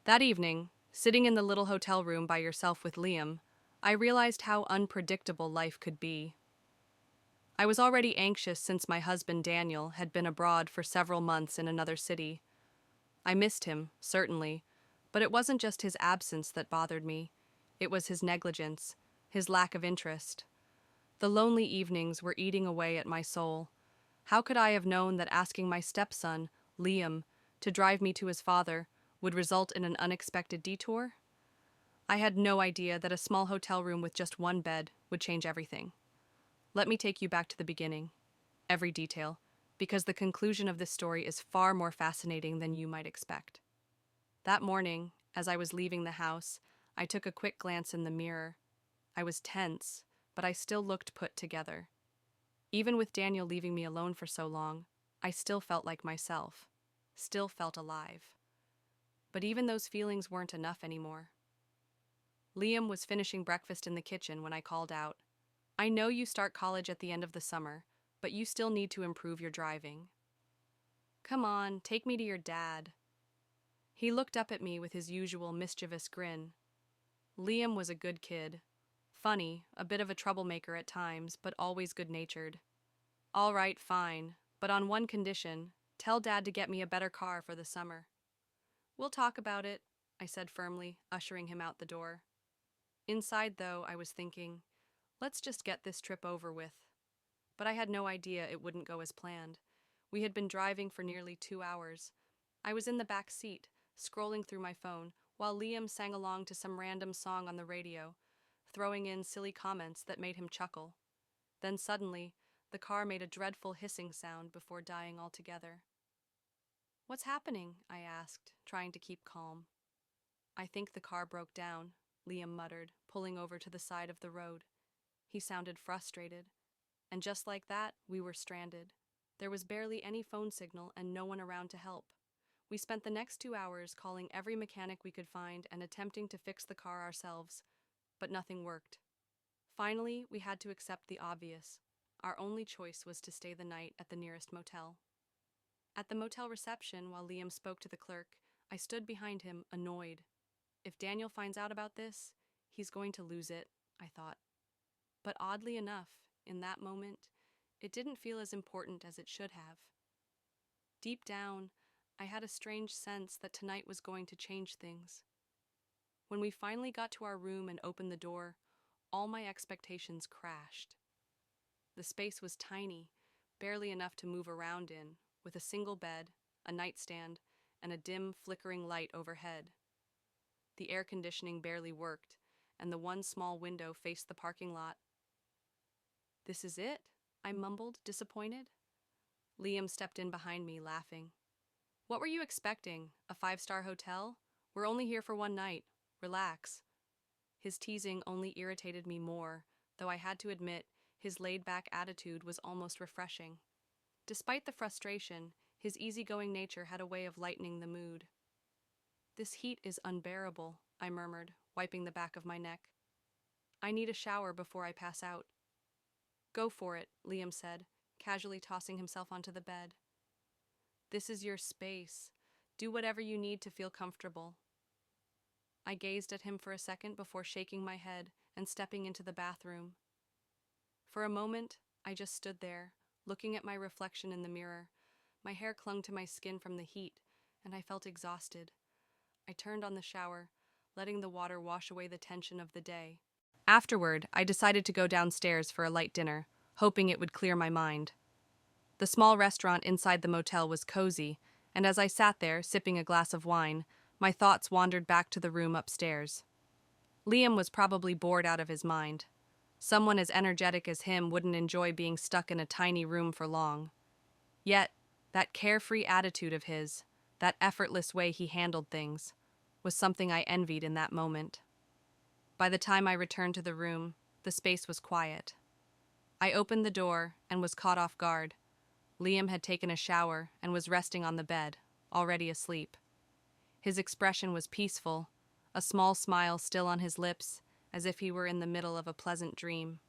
That evening, sitting in the little hotel room by yourself with Liam, I realized how unpredictable life could be. I was already anxious since my husband Daniel had been abroad for several months in another city. I missed him, certainly, but it wasn't just his absence that bothered me. It was his negligence, his lack of interest. The lonely evenings were eating away at my soul. How could I have known that asking my stepson, Liam, to drive me to his father would result in an unexpected detour? I had no idea that a small hotel room with just one bed would change everything. Let me take you back to the beginning, every detail, because the conclusion of this story is far more fascinating than you might expect. That morning, as I was leaving the house, I took a quick glance in the mirror. I was tense, but I still looked put together. Even with Daniel leaving me alone for so long, I still felt like myself, still felt alive. But even those feelings weren't enough anymore. Liam was finishing breakfast in the kitchen when I called out, "I know you start college at the end of the summer, but you still need to improve your driving. Come on, take me to your dad." He looked up at me with his usual mischievous grin. Liam was a good kid. Funny, a bit of a troublemaker at times, but always good-natured. "All right, fine, but on one condition, tell Dad to get me a better car for the summer." "We'll talk about it," I said firmly, ushering him out the door. Inside, though, I was thinking, let's just get this trip over with. But I had no idea it wouldn't go as planned. We had been driving for nearly 2 hours. I was in the back seat, scrolling through my phone, while Liam sang along to some random song on the radio, throwing in silly comments that made him chuckle. Then suddenly, the car made a dreadful hissing sound before dying altogether. "What's happening?" I asked, trying to keep calm. "I think the car broke down," Liam muttered, pulling over to the side of the road. He sounded frustrated. And just like that, we were stranded. There was barely any phone signal and no one around to help. We spent the next 2 hours calling every mechanic we could find and attempting to fix the car ourselves, but nothing worked. Finally, we had to accept the obvious. Our only choice was to stay the night at the nearest motel. At the motel reception, while Liam spoke to the clerk, I stood behind him, annoyed. If Daniel finds out about this, he's going to lose it, I thought. But oddly enough, in that moment, it didn't feel as important as it should have. Deep down, I had a strange sense that tonight was going to change things. When we finally got to our room and opened the door, all my expectations crashed. The space was tiny, barely enough to move around in, with a single bed, a nightstand, and a dim, flickering light overhead. The air conditioning barely worked, and the one small window faced the parking lot. "This is it?" I mumbled, disappointed. Liam stepped in behind me, laughing. "What were you expecting? A 5-star hotel? We're only here for one night. Relax." His teasing only irritated me more, though I had to admit his laid-back attitude was almost refreshing. Despite the frustration, his easygoing nature had a way of lightening the mood. "This heat is unbearable," I murmured, wiping the back of my neck. "I need a shower before I pass out." "Go for it," Liam said, casually tossing himself onto the bed. "This is your space. Do whatever you need to feel comfortable." I gazed at him for a second before shaking my head and stepping into the bathroom. For a moment, I just stood there, looking at my reflection in the mirror. My hair clung to my skin from the heat, and I felt exhausted. I turned on the shower, letting the water wash away the tension of the day. Afterward, I decided to go downstairs for a light dinner, hoping it would clear my mind. The small restaurant inside the motel was cozy, and as I sat there, sipping a glass of wine, my thoughts wandered back to the room upstairs. Liam was probably bored out of his mind. Someone as energetic as him wouldn't enjoy being stuck in a tiny room for long. Yet, that carefree attitude of his, that effortless way he handled things, was something I envied in that moment. By the time I returned to the room, the space was quiet. I opened the door and was caught off guard. Liam had taken a shower and was resting on the bed, already asleep. His expression was peaceful, a small smile still on his lips, as if he were in the middle of a pleasant dream.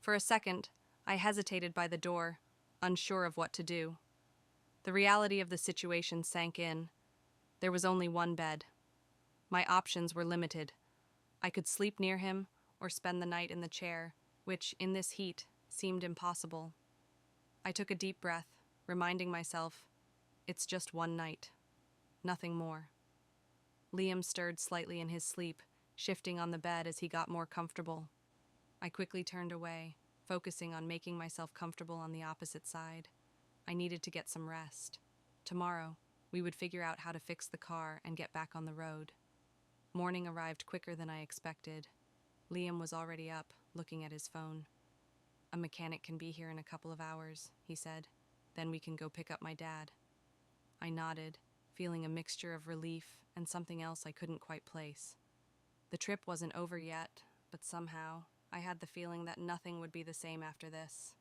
For a second, I hesitated by the door, unsure of what to do. The reality of the situation sank in. There was only one bed. My options were limited. I could sleep near him or spend the night in the chair, which, in this heat, seemed impossible. I took a deep breath, reminding myself, it's just one night, nothing more. Liam stirred slightly in his sleep, shifting on the bed as he got more comfortable. I quickly turned away, focusing on making myself comfortable on the opposite side. I needed to get some rest. Tomorrow, we would figure out how to fix the car and get back on the road. Morning arrived quicker than I expected. Liam was already up, looking at his phone. "A mechanic can be here in a couple of hours," he said. "Then we can go pick up my dad." I nodded, feeling a mixture of relief and something else I couldn't quite place. The trip wasn't over yet, but somehow I had the feeling that nothing would be the same after this.